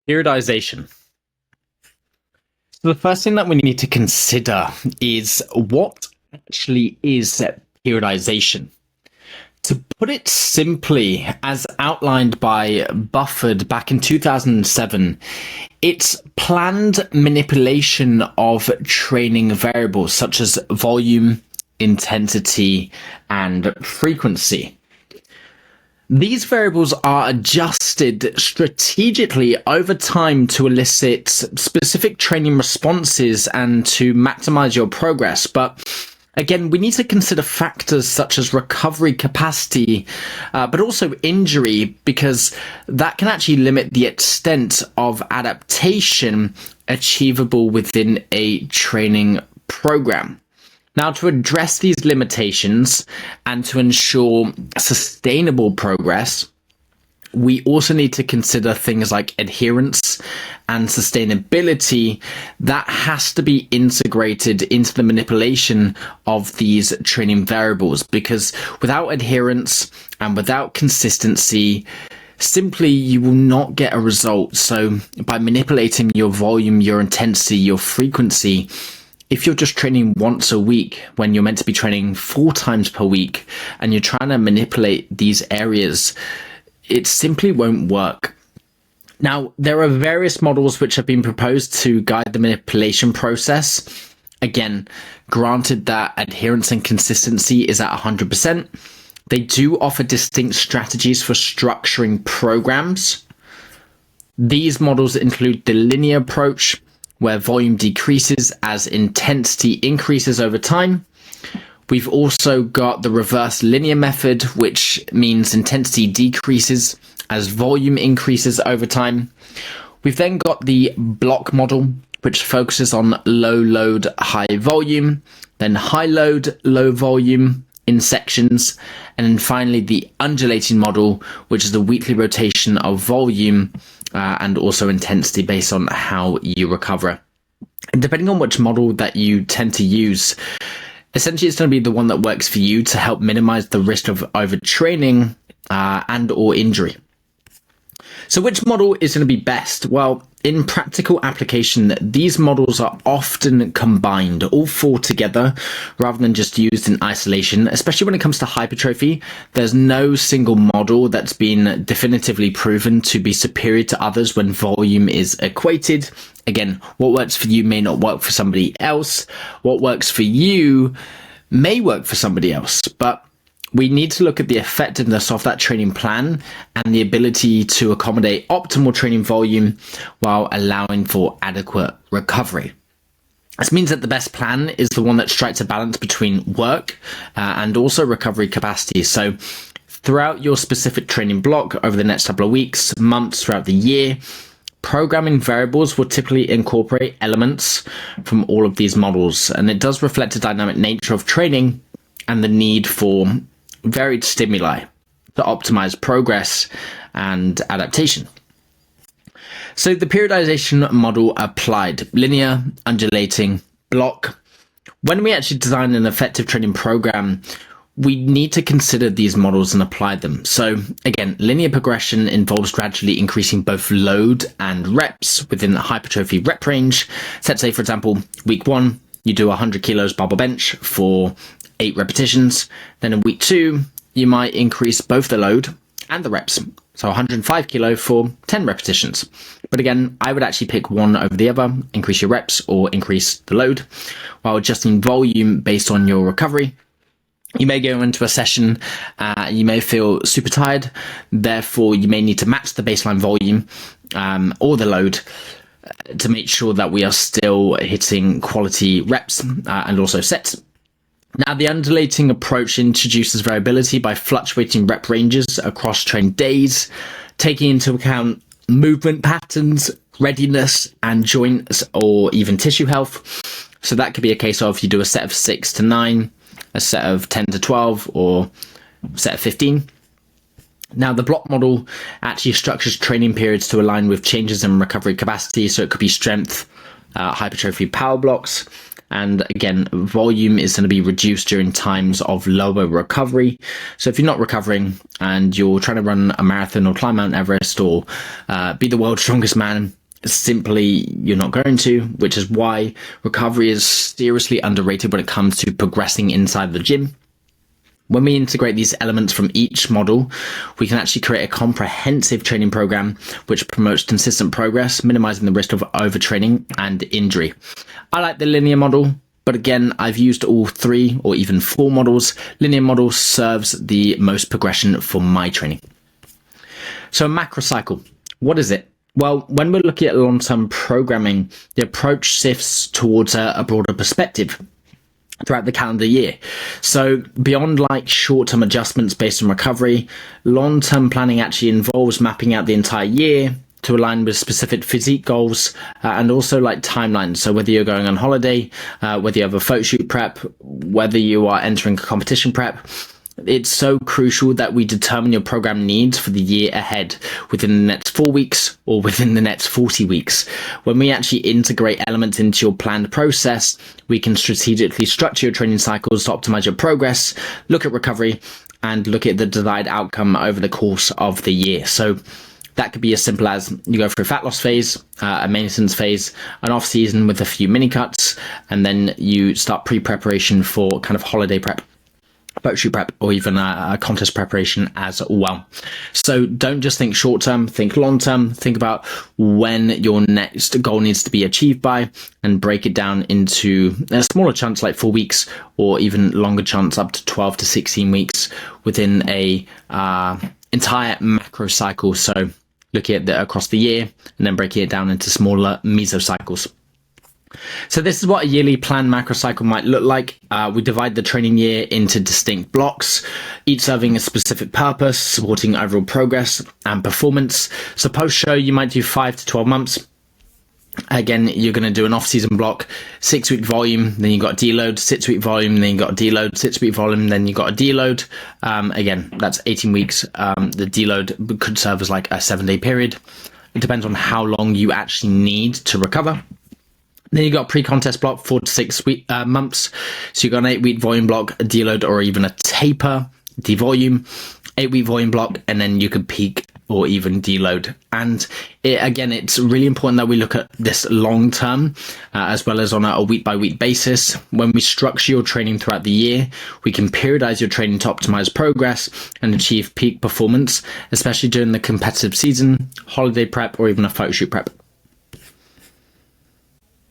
Periodization. So the first thing that we need to consider is what actually is periodization. To put it simply, as outlined by Bufford back in 2007, it's planned manipulation of training variables such as volume, intensity, and frequency. These variables are adjusted strategically over time to elicit specific training responses and to maximize your progress. But again, we need to consider factors such as recovery capacity, but also injury, because that can actually limit the extent of adaptation achievable within a training program. Now, to address these limitations and to ensure sustainable progress, we also need to consider things like adherence and sustainability that has to be integrated into the manipulation of these training variables, because without adherence and without consistency, simply you will not get a result. So by manipulating your volume, your intensity, your frequency, if you're just training once a week when you're meant to be training 4 times per week and you're trying to manipulate these areas, it simply won't work. Now, there are various models which have been proposed to guide the manipulation process. Again, granted that adherence and consistency is at 100%, they do offer distinct strategies for structuring programs. These models include the linear approach, where volume decreases as intensity increases over time. We've also got the reverse linear method, which means intensity decreases as volume increases over time. We've then got the block model, which focuses on low load, high volume, then high load, low volume in sections, and then finally the undulating model, which is the weekly rotation of volume and also intensity based on how you recover. And depending on which model that you tend to use, essentially it's going to be the one that works for you to help minimize the risk of overtraining and or injury. So which model is going to be best? Well, in practical application, these models are often combined, all 4 together, rather than just used in isolation. Especially when it comes to hypertrophy, there's no single model that's been definitively proven to be superior to others when volume is equated. Again, what works for you may not work for somebody else. What works for you may work for somebody else, but we need to look at the effectiveness of that training plan and the ability to accommodate optimal training volume while allowing for adequate recovery. This means that the best plan is the one that strikes a balance between work and also recovery capacity. So throughout your specific training block over the next couple of weeks, months, throughout the year, programming variables will typically incorporate elements from all of these models. And it does reflect the dynamic nature of training and the need for varied stimuli to optimize progress and adaptation. So the periodization model applied: linear, undulating, block. When we actually design an effective training program, we need to consider these models and apply them. So again, linear progression involves gradually increasing both load and reps within the hypertrophy rep range. So let's say, for example, week 1, you do 100 kilos barbell bench for 8 repetitions. Then in week 2, you might increase both the load and the reps. So 105 kilo for 10 repetitions. But again, I would actually pick one over the other, increase your reps or increase the load, while adjusting volume based on your recovery. You may go into a session, you may feel super tired, therefore you may need to match the baseline volume or the load to make sure that we are still hitting quality reps and also sets. Now, the undulating approach introduces variability by fluctuating rep ranges across training days, taking into account movement patterns, readiness, and joints or even tissue health. So that could be a case of you do a set of 6 to 9, a set of 10 to 12, or a set of 15. Now, the block model actually structures training periods to align with changes in recovery capacity. So it could be strength, hypertrophy power blocks. And again, volume is going to be reduced during times of lower recovery. So if you're not recovering and you're trying to run a marathon or climb Mount Everest or be the world's strongest man, simply you're not going to, which is why recovery is seriously underrated when it comes to progressing inside the gym. When we integrate these elements from each model, we can actually create a comprehensive training program which promotes consistent progress, minimizing the risk of overtraining and injury. I like the linear model, but again, I've used all 3 or even 4 models. Linear model serves the most progression for my training. So macro cycle, what is it? Well, when we're looking at long-term programming, the approach shifts towards a broader perspective throughout the calendar year. So beyond like short-term adjustments based on recovery, long-term planning actually involves mapping out the entire year to align with specific physique goals and also like timelines. So whether you're going on holiday, whether you have a photo shoot prep, whether you are entering a competition prep, it's so crucial that we determine your program needs for the year ahead within the next 4 weeks or within the next 40 weeks. When we actually integrate elements into your planned process, we can strategically structure your training cycles to optimize your progress, look at recovery, and look at the desired outcome over the course of the year. So that could be as simple as you go through a fat loss phase, a maintenance phase, an off season with a few mini cuts, and then you start pre-preparation for kind of holiday prep, photo shoot prep, or even a contest preparation as well. So don't just think short term, think long term. Think about when your next goal needs to be achieved by, and break it down into smaller chunks like 4 weeks, or even longer chunks up to 12 to 16 weeks within a entire macro cycle. So looking at across the year and then breaking it down into smaller mesocycles. So this is what a yearly planned macro cycle might look like. We divide the training year into distinct blocks, each serving a specific purpose, supporting overall progress and performance. So post-show, you might do 5 to 12 months. Again, you're going to do an off-season block, 6-week volume, then you got a deload, 6-week volume, then you got a deload, 6-week volume, then you got a deload. Again, that's 18 weeks. The deload could serve as like a 7-day period. It depends on how long you actually need to recover. Then you got a pre-contest block, 4 to 6 months. So you got an 8-week volume block, a deload, or even a taper, devolume, 8-week volume block, and then you could peak or even deload. And again, it's really important that we look at this long term as well as on a week by week basis. When we structure your training throughout the year, we can periodize your training to optimize progress and achieve peak performance, especially during the competitive season, holiday prep, or even a photo shoot prep.